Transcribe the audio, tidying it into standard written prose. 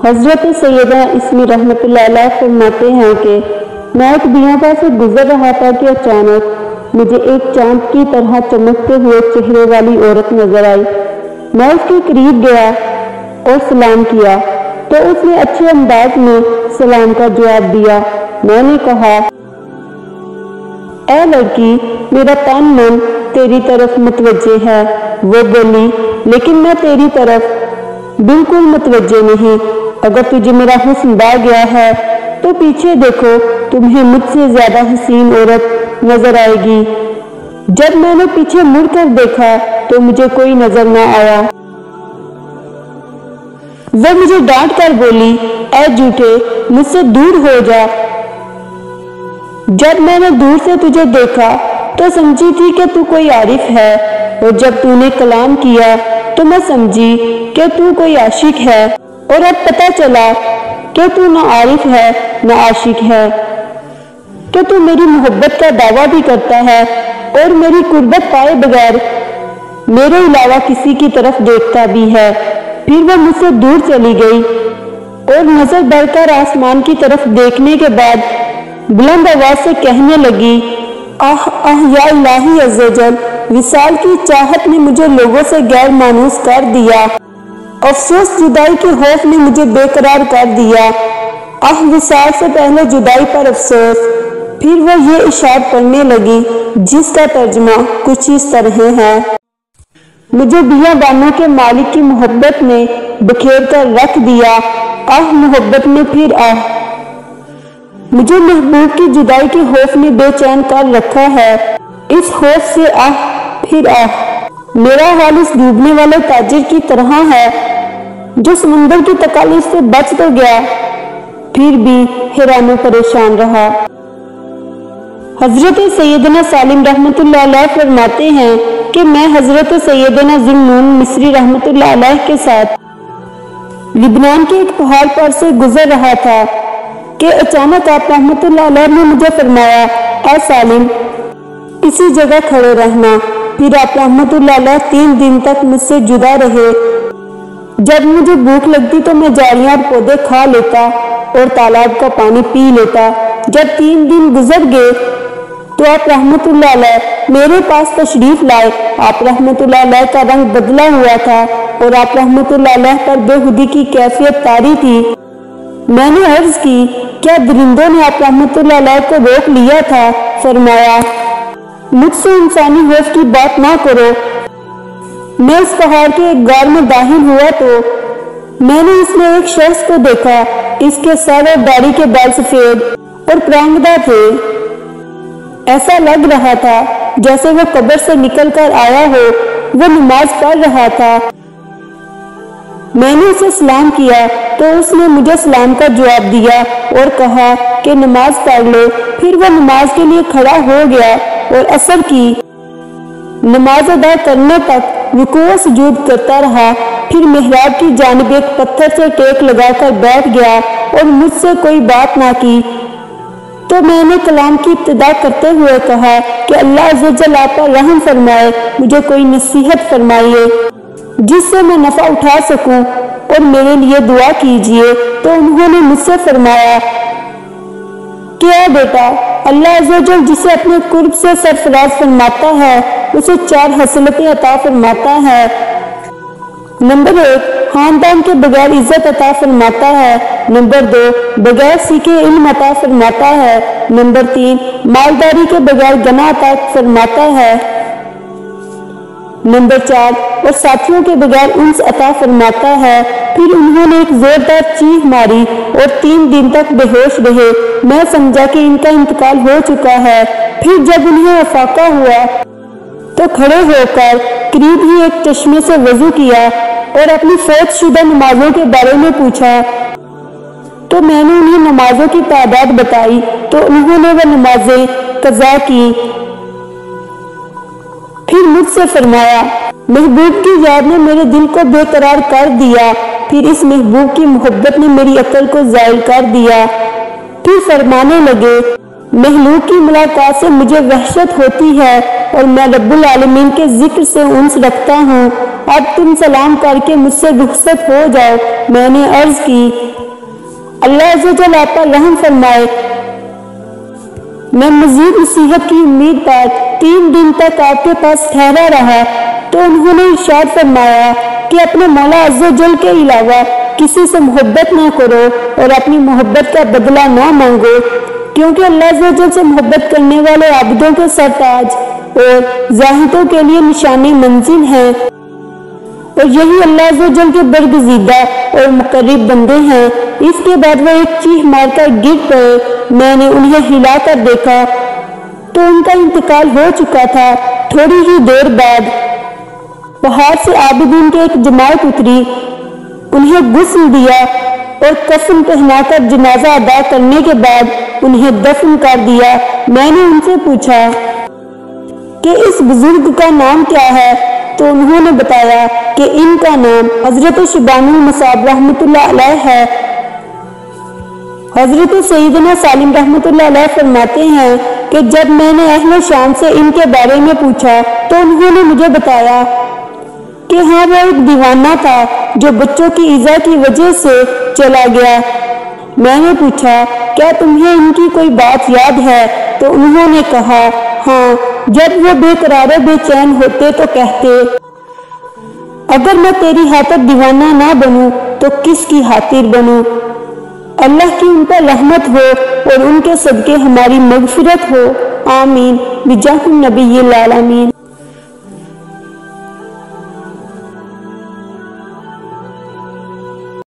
حضرت سیدہ اسمی رحمتاللہ علیہ فرماتے ہیں کہ میں ایک بیاباں سے گزر رہا تھا کہ اچانک مجھے ایک چاند کی طرح چمکتے ہوئے چہرے والی عورت نظر آئی۔ میں اس کے قریب گیا اور سلام کیا تو اس نے اچھے انداز میں سلام کا جواب دیا۔ میں نے کہا، اے لڑکی، میرا تن من تیری طرف متوجہ ہے۔ وہ بولی، لیکن میں تیری طرف بالکل متوجہ نہیں۔ اگر تجھے میرا حسن بھا گیا ہے تو پیچھے دیکھو، تمہیں مجھ سے زیادہ حسین عورت نظر آئے گی۔ جب میں نے پیچھے مڑ کر دیکھا تو مجھے کوئی نظر نہ آیا۔ وہ مجھے ڈانٹ کر بولی، اے جھوٹے، مجھ سے دور ہو جا۔ جب میں نے دور سے تجھے دیکھا تو سمجھی تھی کہ تو کوئی عارف ہے، اور جب تو نے کلام کیا تو میں سمجھی کہ تو کوئی عاشق ہے، اور اب پتہ چلا کہ تو نہ عارف ہے نہ عاشق ہے، کہ تو میری محبت کا دعویٰ بھی کرتا ہے اور میری قربت پائے بغیر میرے علاوہ کسی کی طرف دیکھتا بھی ہے۔ پھر وہ مجھ سے دور چلی گئی اور نظر بڑھ کر آسمان کی طرف دیکھنے کے بعد بلند آواز سے کہنے لگی، آہ آہ یا الہی عز و جل، وصال کی چاہت نے مجھے لوگوں سے غیر مانوس کر دیا، افسوس جدائی کے خوف نے مجھے بے قرار کر دیا، آہ وصال سے پہلے جدائی پر افسوس۔ پھر وہ یہ اشعار پڑھنے لگی جس کا ترجمہ کچھ اس طرح ہے، مجھے بیابانوں کے مالک کی محبت نے بکھیر کر رکھ دیا، آہ محبت میں پھر آہ، مجھے محبوب کی جدائی کے خوف نے بے چین کر رکھا ہے، اس خوف سے آہ پھر آہ۔ میرا حال اس ڈوبنے والے تاجر کی طرح ہے جو سمندر کی تکالیف سے بچ تو گیا پھر بھی حیران و پریشان رہا۔ حضرت سیدنا سالم رحمت اللہ علیہ فرماتے ہیں کہ میں حضرت سیدنا ذوالنون مصری رحمت اللہ علیہ کے ساتھ لبنان کے ایک پہاڑ پر سے گزر رہا تھا کہ اچانک آپ رحمت اللہ علیہ نے مجھے فرمایا، اے سالم، اسی جگہ کھڑے رہنا۔ پھر آپ رحمت اللہ علیہ 3 دن تک مجھ سے جدا رہے۔ جب مجھے بھوک لگتی تو میں جھاڑیاں اور پودے کھا لیتا اور تالاب کا پانی پی لیتا۔ جب 3 دن گزر گئے تو آپ رحمت اللہ علیہ میرے پاس تشریف لائے۔ آپ رحمت اللہ علیہ کا رنگ بدلا ہوا تھا اور آپ رحمت اللہ علیہ پر بے خودی کی کیفیت طاری تھی۔ میں نے عرض کی، کیا درندوں نے آپ رحمت اللہ علیہ کو روک لیا تھا؟ فرمایا، مجھ سے انسانی خوف کی بات نہ کرو۔ میں اس پہاڑ کے ایک غار میں داخل ہوا تو میں نے اس میں ایک شخص کو دیکھا۔ اس کے سر اور داڑھی کے بال سفید اور پرانگدہ تھے۔ ایسا لگ رہا تھا جیسے وہ قبر سے نکل کر آیا ہو۔ وہ نماز پڑھ رہا تھا۔ میں نے اسے سلام کیا تو اس نے مجھے سلام کا جواب دیا اور کہا کہ نماز پڑھ لو۔ پھر وہ نماز کے لیے کھڑا ہو گیا اور عصر کی نماز ادا کرنے تک رکوع و سجود کرتا رہا۔ پھر محراب کی جانب ایک پتھر سے ٹیک لگا کر بیٹھ گیا اور مجھ سے کوئی بات نہ کی۔ تو میں نے کلام کی ابتدا کرتے ہوئے کہا کہ اللہ عز و جل آپ پر رحم فرمائے، مجھے کوئی نصیحت فرمائیے جس سے میں نفع اٹھا سکوں اور میرے لیے دعا کیجیے۔ تو انہوں نے مجھ سے فرمایا کہ اے بیٹا، اللہ عز و جل جسے اپنے قرب سے سرفراز فرماتا ہے اسے 4 خصلتیں عطا فرماتا ہے۔ نمبر 1، خاندان کے بغیر عزت عطا فرماتا ہے۔ نمبر 2، بغیر سیکھے علم عطا فرماتا ہے۔ نمبر 3، مالداری کے بغیر غنا عطا فرماتا ہے۔ نمبر 4 اور ساتھیوں کے بغیر انس عطا فرماتا ہے۔ پھر انہوں نے ایک زوردار چیخ ماری اور 3 دن تک بے ہوش رہے۔ میں سمجھا کہ ان کا انتقال ہو چکا ہے۔ پھر جب انہیں افاقہ ہوا تو کھڑے ہو کر قریب ہی ایک چشمے سے وضو کیا اور اپنی فوت شدہ نمازوں کے بارے میں پوچھا، تو میں نے انہیں نمازوں کی تعداد بتائی تو انہوں نے وہ نمازیں قضا کی۔ پھر مجھ سے فرمایا، محبوب کی یاد نے میرے دل کو بے قرار کر دیا، پھر اس محبوب کی محبت نے میری عقل کو زائل کر دیا۔ پھر فرمانے لگے، مخلوق کی ملاقات سے مجھے وحشت ہوتی ہے اور میں رب العالمین کے ذکر سے انس رکھتا ہوں۔ اب تم سلام کر کے مجھ سے رخصت ہو جاؤ۔ میں نے عرض کی، اللہ عز و جل آپ پر رحم فرمائے۔ میں مزید نصیحت کی امید پر 3 دن تک آپ کے پاس ٹھہرا رہا تو انہوں نے ارشاد فرمایا کہ اپنے مولا عز و جل کے علاوہ کسی سے محبت نہ کرو اور اپنی محبت کا بدلہ نہ مانگو، کیونکہ اللہ عز و جل سے محبت کرنے والے عابدوں کے سرتاج اور زاہدوں کے لیے نشان منزل ہیں، اور یہی اللہ عز و جل کے برگزیدہ اور مقرب بندے ہیں۔ اس کے بعد وہ ایک چیخ مار کر گر پڑے۔ میں نے انہیں ہلا کر دیکھا تو ان کا انتقال ہو چکا تھا۔ تھوڑی ہی دیر بعد پہاڑ سے عابدین کی ایک جماعت اتری، انہیں غسل دیا اور کفن پہنا کر جنازہ ادا کرنے کے بعد انہیں دفن کر دیا۔ میں نے ان سے پوچھا کہ اس بزرگ کا نام کیا ہے تو انہوں نے بتایا کہ ان کا نام حضرت شبان المصاب رحمۃ اللہ علیہ ہے۔ حضرت سیدنا سالم رحمۃ اللہ علیہ فرماتے ہیں کہ جب میں نے اہل شام سے ان کے بارے میں پوچھا تو انہوں نے مجھے بتایا کہ ہاں وہ ایک دیوانہ تھا جو بچوں کی ایذا کی وجہ سے چلا گیا۔ میں نے پوچھا، کیا تمہیں ان کی کوئی بات یاد ہے؟ تو انہوں نے کہا، ہاں، جب وہ بے قرار و بے چین ہوتے تو کہتے، اگر میں تیری خاطر دیوانہ نہ بنوں تو کس کی خاطر بنوں؟ اللہ کی ان پر رحمت ہو اور ان کے صدقے ہماری مغفرت ہو، آمین، بجاہ النبی العالمین۔